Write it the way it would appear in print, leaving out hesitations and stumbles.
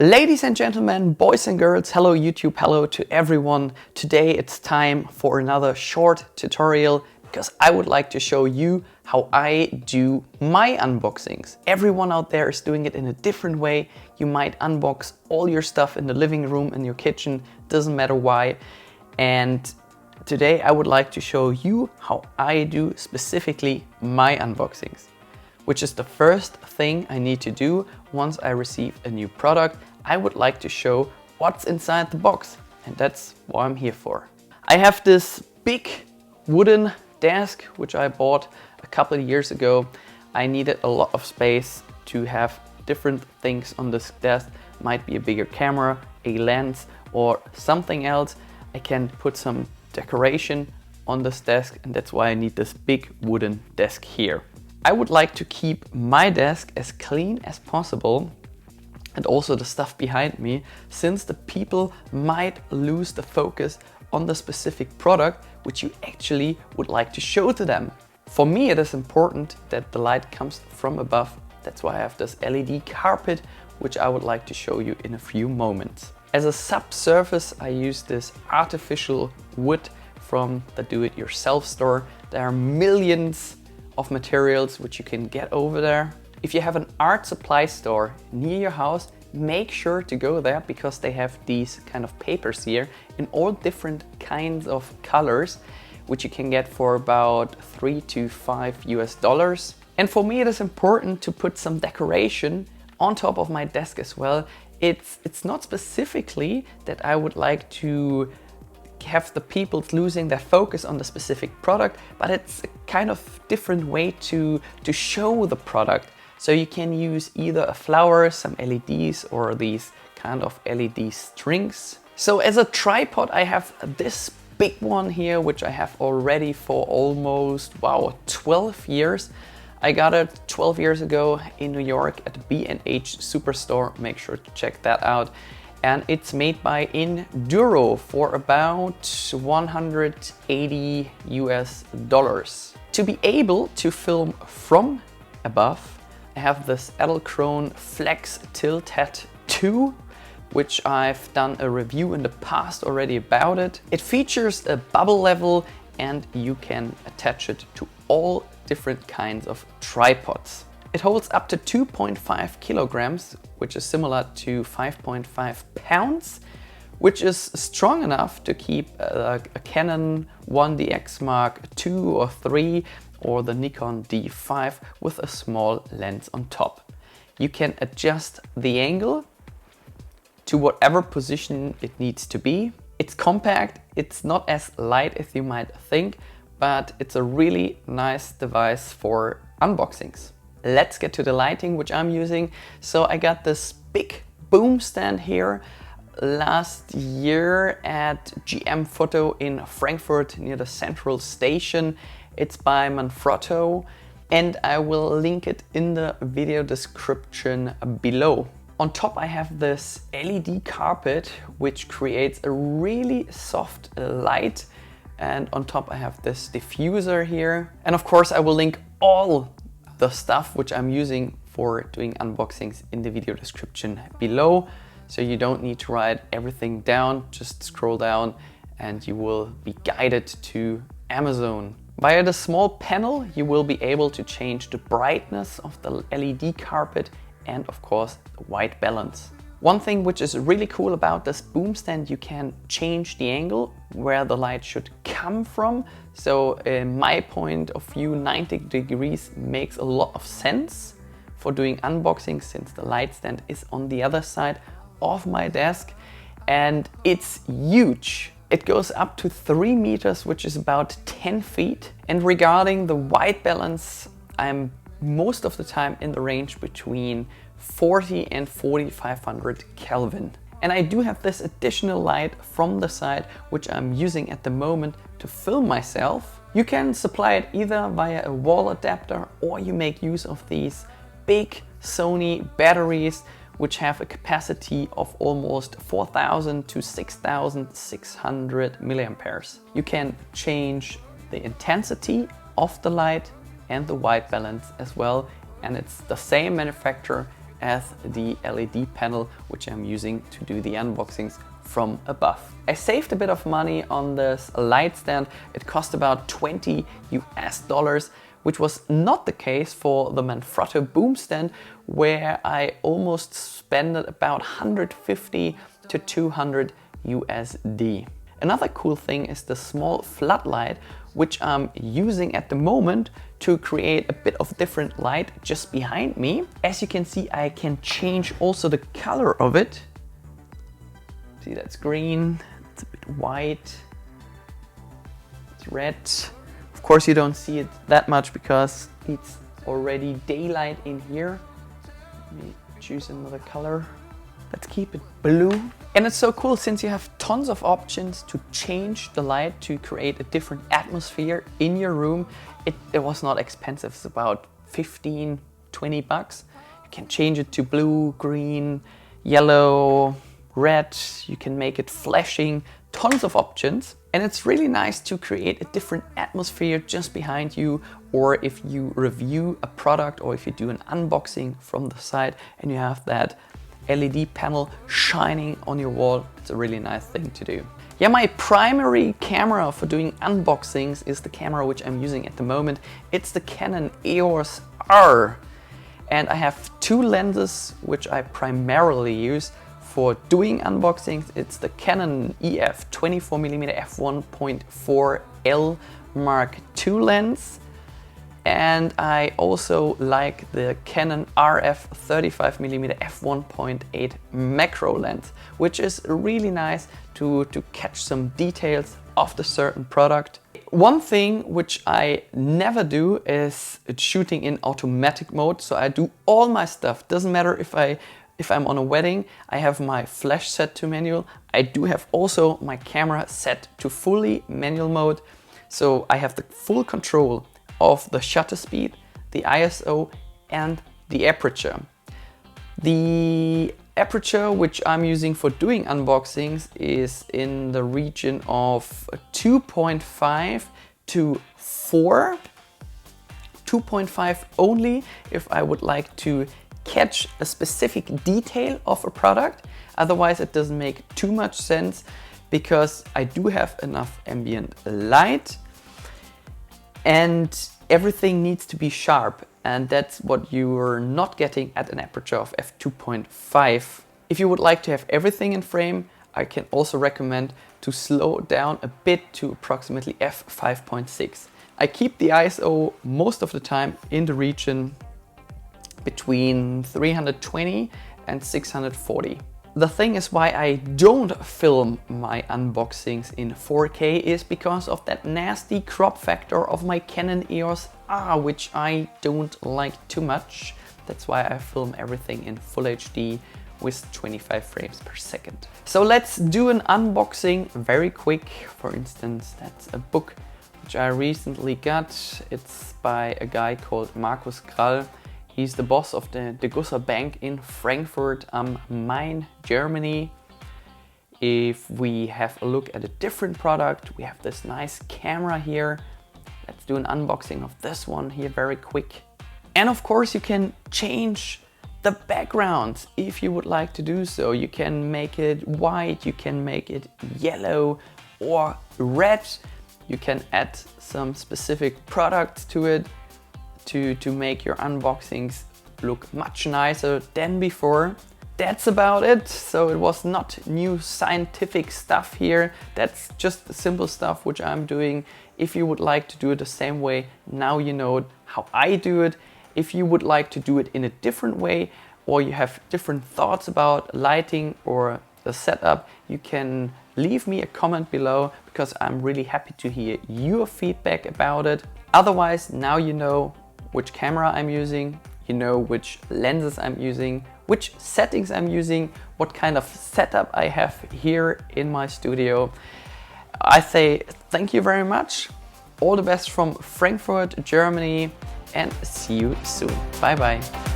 Ladies and gentlemen, boys and girls, hello YouTube, hello to everyone. Today it's time for another short tutorial because I would like to show you how I do my unboxings. Everyone out there is doing it in a different way. You might unbox all your stuff in the living room, in your kitchen, doesn't matter why. And today I would like to show you how I do specifically my unboxings, which is the first thing I need to do once I receive a new product. I would like to show what's inside the box, and that's what I'm here for. I have this big wooden desk which I bought a couple of years ago. I needed a lot of space to have different things on this desk. Might be a bigger camera, a lens, or something else. I can put some decoration on this desk, and that's why I need this big wooden desk here. I would like to keep my desk as clean as possible, and also the stuff behind me, since the people might lose the focus on the specific product which you actually would like to show to them. For me, it is important that the light comes from above. That's why I have this LED carpet, which I would like to show you in a few moments. As a subsurface, I use this artificial wood from the do-it-yourself store. There are millions of materials which you can get over there. If you have an art supply store near your house, make sure to go there because they have these kind of papers here in all different kinds of colors, which you can get for about $3 to $5 US. And for me, it is important to put some decoration on top of my desk as well. It's not specifically that I would like to have the people losing their focus on the specific product, but it's a kind of different way to show the product. So you can use either a flower, some LEDs, or these kind of LED strings. So as a tripod, I have this big one here, which I have already for almost, 12 years. I got it 12 years ago in New York at the B&H Superstore. Make sure to check that out. And it's made by Enduro for about $180 US. To be able to film from above, I have this Edelkrone Flex Tilt Hat 2, which I've done a review in the past already about it. It features a bubble level and you can attach it to all different kinds of tripods. It holds up to 2.5 kilograms, which is similar to 5.5 pounds, which is strong enough to keep a Canon 1DX Mark II or III or the Nikon D5 with a small lens on top. You can adjust the angle to whatever position it needs to be. It's compact, it's not as light as you might think, but it's a really nice device for unboxings. Let's get to the lighting which I'm using. So I got this big boom stand here last year at GM Photo in Frankfurt near the Central Station. It's by Manfrotto, and I will link it in the video description below. On top I have this LED carpet which creates a really soft light, and on top I have this diffuser here. And of course I will link all the stuff which I'm using for doing unboxings in the video description below, so you don't need to write everything down. Just scroll down and you will be guided to Amazon. Via the small panel you will be able to change the brightness of the LED carpet and of course the white balance. One thing which is really cool about this boom stand, you can change the angle where the light should come from. So in my point of view, 90 degrees makes a lot of sense for doing unboxing, since the light stand is on the other side of my desk and it's huge. It goes up to 3 meters, which is about 10 feet. And regarding the white balance, I'm most of the time in the range between 40 and 4500 Kelvin. And I do have this additional light from the side, which I'm using at the moment to film myself. You can supply it either via a wall adapter, or you make use of these big Sony batteries which have a capacity of almost 4,000 to 6,600 milliamperes. You can change the intensity of the light and the white balance as well, and it's the same manufacturer as the LED panel, which I'm using to do the unboxings from above. I saved a bit of money on this light stand. It cost about $20 US, which was not the case for the Manfrotto boom stand, where I almost spent about 150 to 200 USD. Another cool thing is the small floodlight, which I'm using at the moment to create a bit of different light just behind me. As you can see, I can change also the color of it. See, that's green, it's a bit white, it's red. Of course you don't see it that much because it's already daylight in here. Let me choose another color. Let's keep it blue. And it's so cool since you have tons of options to change the light to create a different atmosphere in your room. It was not expensive, it's about 15, 20 bucks. You can change it to blue, green, yellow, red. You can make it flashing, tons of options. And it's really nice to create a different atmosphere just behind you, or if you review a product or if you do an unboxing from the side and you have that LED panel shining on your wall. It's a really nice thing to do. Yeah, my primary camera for doing unboxings is the camera which I'm using at the moment. It's the Canon EOS R. And I have two lenses which I primarily use for doing unboxings. It's the Canon EF 24mm f1.4L Mark II lens. And I also like the Canon RF 35mm f1.8 macro lens, which is really nice to catch some details of the certain product. One thing which I never do is shooting in automatic mode. So I do all my stuff. Doesn't matter if I'm on a wedding, I have my flash set to manual. I do have also my camera set to fully manual mode. So I have the full control of the shutter speed, the ISO and the aperture. The aperture which I'm using for doing unboxings is in the region of 2.5 to 4. 2.5 only if I would like to catch a specific detail of a product. Otherwise it doesn't make too much sense because I do have enough ambient light and everything needs to be sharp, and that's what you're not getting at an aperture of f2.5. If you would like to have everything in frame, I can also recommend to slow down a bit to approximately f5.6. I keep the ISO most of the time in the region between 320 and 640. The thing is why I don't film my unboxings in 4K is because of that nasty crop factor of my Canon EOS R, which I don't like too much. That's why I film everything in Full HD with 25 frames per second. So let's do an unboxing very quick. For instance, that's a book which I recently got. It's by a guy called Markus Krall. He's the boss of the Degussa Bank in Frankfurt am Main, Germany. If we have a look at a different product, we have this nice camera here. Let's do an unboxing of this one here very quick. And of course you can change the background if you would like to do so. You can make it white, you can make it yellow or red. You can add some specific products to it to make your unboxings look much nicer than before. That's about it. So it was not new scientific stuff here. That's just the simple stuff which I'm doing. If you would like to do it the same way, now you know how I do it. If you would like to do it in a different way, or you have different thoughts about lighting or the setup, you can leave me a comment below because I'm really happy to hear your feedback about it. Otherwise, now you know which camera I'm using, you know which lenses I'm using, which settings I'm using, what kind of setup I have here in my studio. I say thank you very much. All the best from Frankfurt, Germany, and see you soon. Bye bye.